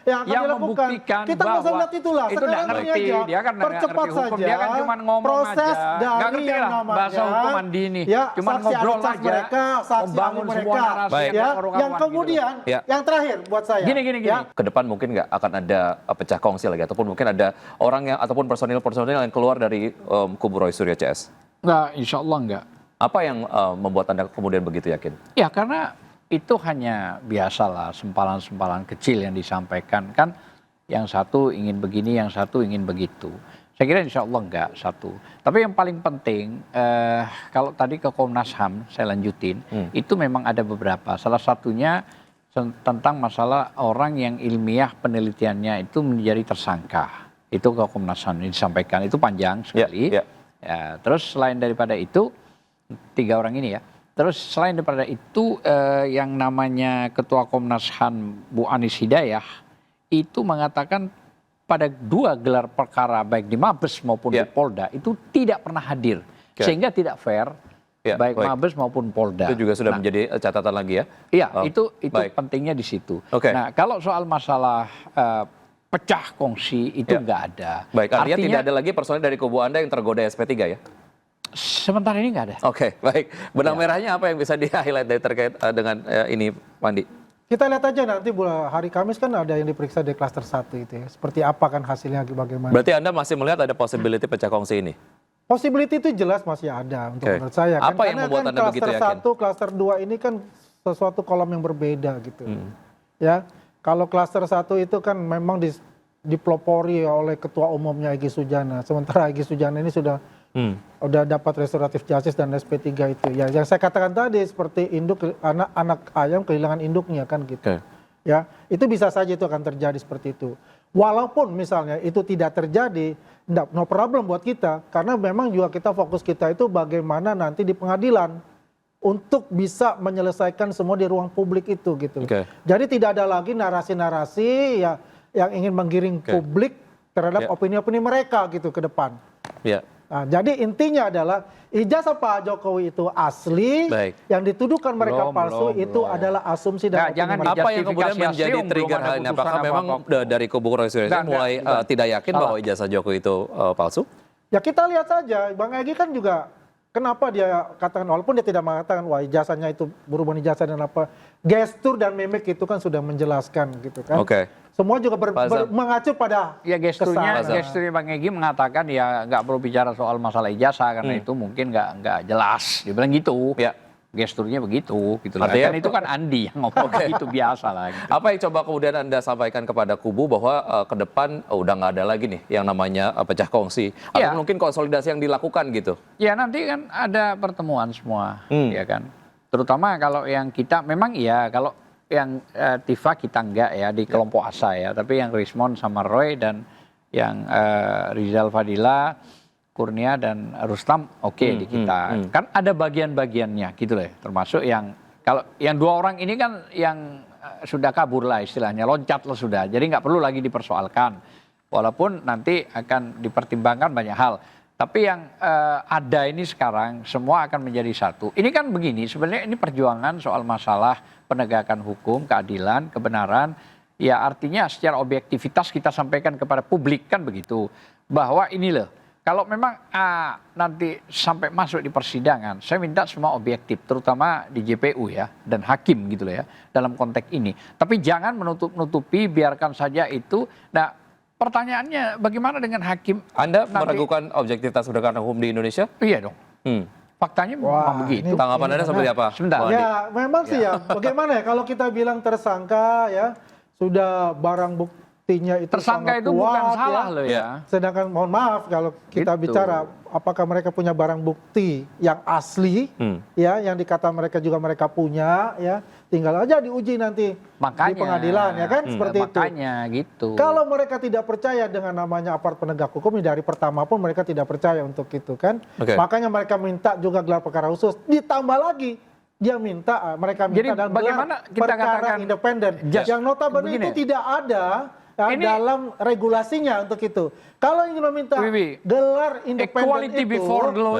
yang akan dilakukan. Kita nggak usah lihat itulah. Itu Sekarang ini aja, dia kan percepat hukum, saja dia kan cuma ngomong proses aja. dari yang namanya bahasa hukum Andi ini. Ya, Cuma saksi ngobrol aja, aja, mereka, saksi ahli mereka. Baik. Ya, yang kemudian, gitu. yang terakhir buat saya. Gini. Ya, ke depan mungkin nggak akan ada pecah kongsi lagi ataupun mungkin ada orang yang ataupun personil yang keluar dari kubu Roy Suryo CS. Enggak, insya Allah enggak. Apa yang membuat Anda kemudian begitu yakin? Ya karena itu hanya biasalah sempalan-sempalan kecil yang disampaikan kan, yang satu ingin begini, yang satu ingin begitu. Saya kira insya Allah enggak satu. Tapi yang paling penting, kalau tadi ke Komnas HAM saya lanjutin, itu memang ada beberapa. Salah satunya tentang masalah orang yang ilmiah penelitiannya itu menjadi tersangka. Itu ke Komnas HAM ini disampaikan, itu panjang sekali. Ya, terus selain daripada itu, 3 orang ini ya. Terus selain daripada itu, yang namanya Ketua Komnas HAM Bu Anis Hidayah, itu mengatakan pada 2 gelar perkara baik di Mabes maupun di Polda, itu tidak pernah hadir. Sehingga tidak fair. Baik Mabes maupun Polda. Itu juga sudah menjadi catatan lagi ya? Iya, itu pentingnya di situ. Nah, kalau soal masalah pecah kongsi itu nggak ada. Baik, artinya tidak ada lagi personil dari kubu Anda yang tergoda SP3 ya? Sementara ini nggak ada. Oke, baik. Benang merahnya apa yang bisa di-highlight terkait dengan ini, Pandi? kita lihat aja nanti hari Kamis kan ada yang diperiksa di klaster 1 itu ya. Seperti apa kan hasilnya bagaimana. Berarti Anda masih melihat ada possibility pecah kongsi ini? Possibility itu jelas masih ada untuk menurut saya. Apa kan? yang membuat Anda begitu yakin? Klaster 1, klaster 2 ini kan sesuatu kolom yang berbeda gitu. Ya, kalau klaster 1 itu kan memang dipelopori oleh ketua umumnya Egy Sujana. Sementara Egy Sujana ini sudah dapat restoratif justice dan SP3 itu. Ya, yang saya katakan tadi seperti anak ayam kehilangan induknya kan gitu. Ya, itu bisa saja itu akan terjadi seperti itu. Walaupun misalnya itu tidak terjadi, no problem buat kita, karena memang juga kita itu bagaimana nanti di pengadilan untuk bisa menyelesaikan semua di ruang publik itu gitu. Jadi tidak ada lagi narasi-narasi ya yang ingin menggiring publik terhadap opini-opini mereka gitu ke depan. Nah, jadi intinya adalah ijazah Pak Jokowi itu asli, yang dituduhkan mereka palsu itu adalah asumsi dan jangan apa yang kemudian menjadi trigger hal ini? Apakah memang dari kubu Roy Suryo mulai tidak yakin bahwa ijazah Jokowi itu palsu? Ya kita lihat saja, Bang Egy kan juga kenapa dia katakan, walaupun dia tidak mengatakan wah ijazahnya itu berhubungan ijazah dan apa, gestur dan mimik itu kan sudah menjelaskan gitu kan. Semua juga mengacu pada gesturnya Bang Egy mengatakan ya nggak perlu bicara soal masalah ijazah karena itu mungkin nggak jelas. Dia bilang gitu. Gesturnya begitu gitu lah. Kan itu kan Andi yang ngomong gitu biasa lah. Gitu. Apa yang coba kemudian Anda sampaikan kepada kubu bahwa ke depan udah nggak ada lagi nih yang namanya pecah kongsi atau mungkin konsolidasi yang dilakukan gitu? Ya nanti kan ada pertemuan semua, ya kan. Terutama kalau yang kita memang kalau yang Tifa kita enggak ya di kelompok ASA ya, tapi yang Rismon sama Roy dan yang Rizal Fadila, Kurnia dan Rustam di kita. Kan ada bagian-bagiannya gitu loh, termasuk yang kalau yang 2 orang ini kan yang sudah kabur lah istilahnya, loncat lah sudah, jadi nggak perlu lagi dipersoalkan. Walaupun nanti akan dipertimbangkan banyak hal. Tapi yang ada ini sekarang semua akan menjadi satu. Ini kan begini, sebenarnya ini perjuangan soal masalah penegakan hukum, keadilan, kebenaran. Ya artinya secara objektivitas kita sampaikan kepada publik kan begitu. Bahwa ini loh, kalau memang nanti sampai masuk di persidangan, saya minta semua objektif, terutama di JPU ya, dan hakim gitu loh ya, dalam konteks ini. Tapi jangan menutup-nutupi, biarkan saja itu. Nah, pertanyaannya bagaimana dengan hakim? Anda meragukan objektivitas penegakan hukum di Indonesia? Iya dong. Faktanya memang begitu. Tanggapan Anda seperti apa? Sebentar. Ya memang sih ya. Bagaimana ya kalau kita bilang tersangka ya sudah barang buktinya itu tersangka itu kuat, bukan salah loh ya. Sedangkan mohon maaf kalau kita bicara apakah mereka punya barang bukti yang asli ya, yang dikata mereka juga mereka punya ya, tinggal aja diuji nanti di pengadilan ya kan seperti itu. Makanya gitu. Kalau mereka tidak percaya dengan namanya aparat penegak hukum, dari pertama pun mereka tidak percaya untuk itu kan. Makanya mereka minta juga gelar perkara khusus, ditambah lagi mereka minta dalam gelar perkara independen yang notabene itu tidak ada dalam regulasinya untuk itu. Kalau ingin meminta gelar independen itu,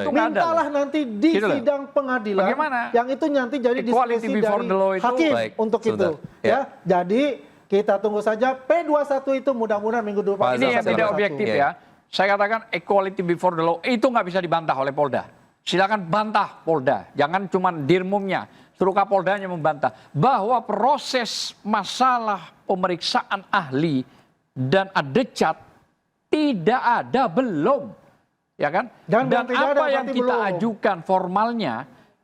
mintalah nanti di sidang pengadilan yang itu nanti jadi diskresi dari hakim untuk itu. Ya, jadi Kita tunggu saja P21 itu mudah-mudahan minggu depan. Ini yang Silakan. tidak objektif Iya. ya. Saya katakan equality before the law itu nggak bisa dibantah oleh Polda. Silakan bantah Polda, jangan cuma dirmumnya, suruh Kapoldanya membantah bahwa proses masalah pemeriksaan ahli dan adecat tidak ada belum, ya kan? Dan tidak ada apa yang berarti kita belum. ajukan formalnya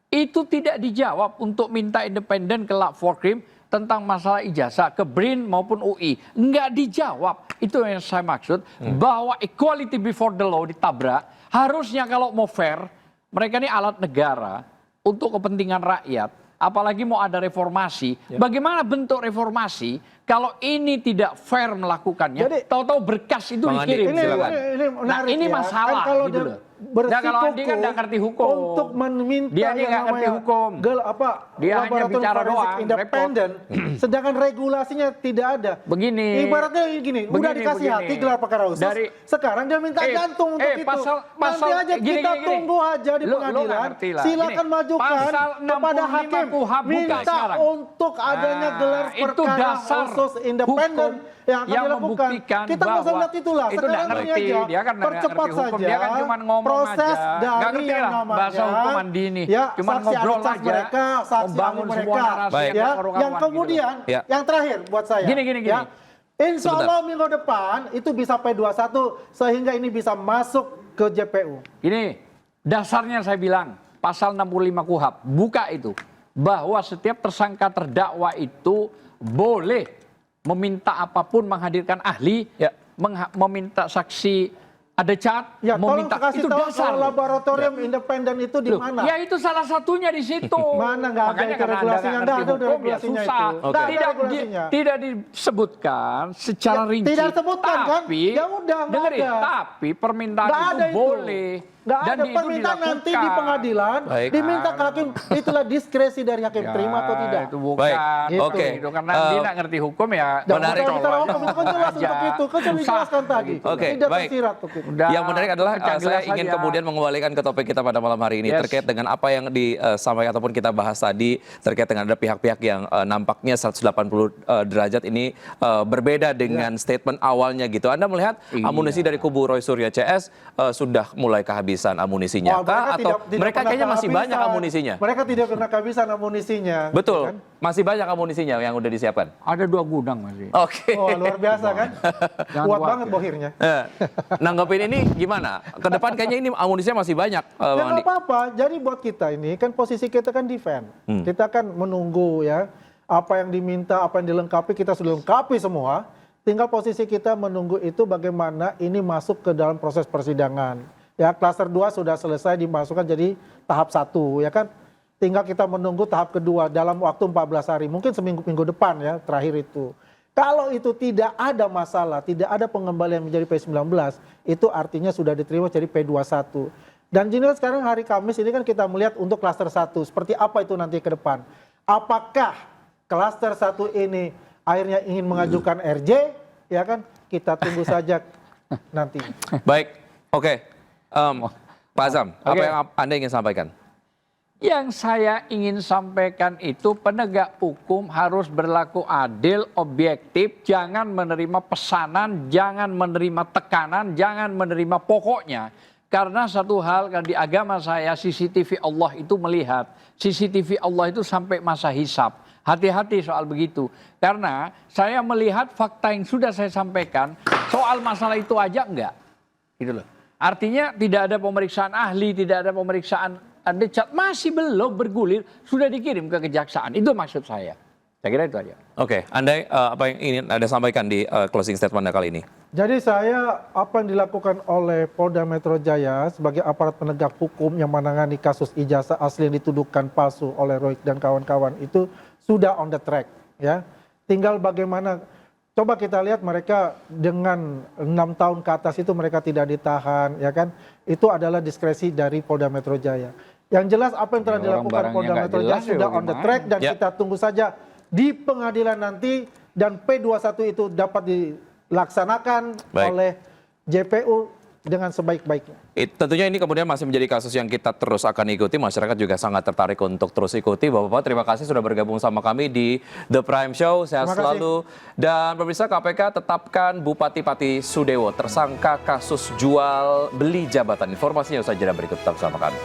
itu tidak dijawab untuk minta independen ke Lab Forkrim tentang masalah ijazah ke BRIN maupun UI. Nggak dijawab. Itu yang saya maksud, bahwa equality before the law ditabrak. Harusnya kalau mau fair, mereka ini alat negara untuk kepentingan rakyat. Apalagi mau ada reformasi. Bagaimana bentuk reformasi kalau ini tidak fair melakukannya? Jadi- Tahu-tahu berkas itu Bang Andi, dikirim. Ini, silakan. ini Nah, menarik ini ya. masalah Kan kalau gitu dia loh. Nah, kalau Andi kan nggak ngerti hukum. untuk meminta Dia ini yang nggak ngerti namanya hukum. Dia hanya laboratorium bicara forensik doang, independen, sedangkan regulasinya tidak ada. Begini. Ibaratnya gini, udah Begini, dikasih begini. hati gelar perkara khusus, sekarang dia minta jantung untuk itu. Nanti aja kita tunggu aja di Lu pengadilan. nggak ngerti lah. Silakan Gini, majukan pasal kepada 65 hakim KUHP buka minta sekarang. untuk adanya gelar Itu perkara dasar khusus independen hukum yang akan yang dilakukan. membuktikan Kita nggak usah bahwa lihat itulah. itu Sekarang nggak ini ngerti. aja Dia kan nggak percepat ngerti hukum. saja Dia kan cuma ngomong proses aja. dari Nggak ngerti yang lah namanya bahasa hukum Andi ini. ya, Cuma saksi ngobrol ahli aja, mereka, saksi ahli membangun sebuah mereka. narasi Baik. yang Ya, karu-karuan yang kemudian Ya. yang terakhir buat saya. Gini. Ya, Insya Sebentar. Allah minggu depan itu bisa P21 sehingga ini bisa masuk ke JPU. Ini dasarnya saya bilang pasal 65 KUHP buka itu bahwa setiap tersangka terdakwa itu boleh meminta apapun menghadirkan ahli, Ya. meminta saksi adecat, Ya, tolong meminta kasih itu tahu dasar. kalau laboratorium independen itu di Loh, mana? ya itu salah satunya di situ. Mana nggak ada Makanya itu karena Anda regulasinya, nggak nggak ngerti ada hukum, ya regulasinya susah. itu. Nggak ada Tidak, regulasinya. tidak disebutkan secara Ya, rinci. tidak disebutkan, kan? Tapi, Ya udah, nggak dengerin, ada. tapi permintaan Nggak itu ada itu. boleh. Nggak Dan ada itu permintaan nanti di dilakukan. pengadilan, Baik. diminta ke hakim, itulah diskresi dari hakim, terima atau tidak. Itu bukan. Baik, Gitu. oke. Gitu. Karena dia nggak ngerti hukum ya. Dan Menarik. bukan bicara hukum, itu kan jelas untuk itu, kan sudah dijelaskan tadi. Oke, Tidak baik. tersirat untuk itu. Udah, Yang menarik adalah pecah saya gelas ingin aja. kemudian mengembalikan ke topik kita pada malam hari ini Yes. terkait dengan apa yang disampaikan ataupun kita bahas tadi terkait dengan ada pihak-pihak yang nampaknya 180 derajat ini berbeda dengan statement awalnya gitu. Anda melihat Iya. amunisi dari kubu Roy Suryo CS sudah mulai kehabisan amunisinya Wah, kah? Atau mereka pernah kayaknya masih kehabisan. banyak amunisinya? Mereka tidak pernah kehabisan amunisinya. Betul, kan? masih banyak amunisinya yang udah disiapkan. Ada 2 gudang masih. Oke. Oh, luar biasa kan? Jangan Kuat khawatir. banget bohirnya. Nanggepin ini gimana? Ke depan kayaknya ini amunisinya masih banyak, Ya Bang Andi. nggak apa-apa. Jadi buat kita ini kan posisi kita kan defend. Kita kan menunggu ya apa yang diminta, apa yang dilengkapi kita sudah lengkapi semua. Tinggal posisi kita menunggu itu bagaimana ini masuk ke dalam proses persidangan. Ya klaster 2 sudah selesai dimasukkan jadi tahap 1 ya kan. Tinggal kita menunggu tahap kedua dalam waktu 14 hari. Mungkin seminggu depan ya terakhir itu. Kalau itu tidak ada masalah, tidak ada pengembalian menjadi P19, itu artinya sudah diterima jadi P21. Dan jelas sekarang hari Kamis ini kan kita melihat untuk klaster 1, seperti apa itu nanti ke depan. Apakah klaster 1 ini akhirnya ingin mengajukan RJ, ya kan? Kita tunggu saja nanti. Baik, oke. Pak Azam, apa Oke. yang Anda ingin sampaikan? Yang saya ingin sampaikan itu penegak hukum harus berlaku adil, objektif, jangan menerima pesanan, jangan menerima tekanan, jangan menerima pokoknya. Karena satu hal di agama saya CCTV Allah itu melihat, CCTV Allah itu sampai masa hisab. Hati-hati soal begitu. Karena saya melihat fakta yang sudah saya sampaikan, soal masalah itu aja enggak. Gitu loh. Artinya tidak ada pemeriksaan ahli, tidak ada pemeriksaan adecat, masih belum bergulir, sudah dikirim ke kejaksaan. Itu maksud saya. Saya kira itu aja. Oke, Anda apa yang ingin Anda sampaikan di closing statement Anda kali ini? Jadi saya apa yang dilakukan oleh Polda Metro Jaya sebagai aparat penegak hukum yang menangani kasus ijazah asli yang dituduhkan palsu oleh Roy dan kawan-kawan itu sudah on the track ya. Tinggal bagaimana coba kita lihat mereka dengan 6 tahun ke atas itu mereka tidak ditahan ya kan. Itu adalah diskresi dari Polda Metro Jaya. Yang jelas apa yang telah Ya, orang dilakukan barangnya Polda nggak Metro Jaya jelas ya sudah on the bagaimana? track dan Ya. kita tunggu saja di pengadilan nanti dan P21 itu dapat dilaksanakan Baik. oleh JPU dengan sebaik-baiknya. Tentunya ini kemudian masih menjadi kasus yang kita terus akan ikuti. Masyarakat juga sangat tertarik untuk terus ikuti. Bapak-bapak, terima kasih sudah bergabung sama kami di The Prime Show. Sehat Terima kasih. selalu. Dan pemirsa, KPK tetapkan Bupati Pati Sudewo tersangka kasus jual beli jabatan. Informasinya usai jeda berikut, tetap bersama kami.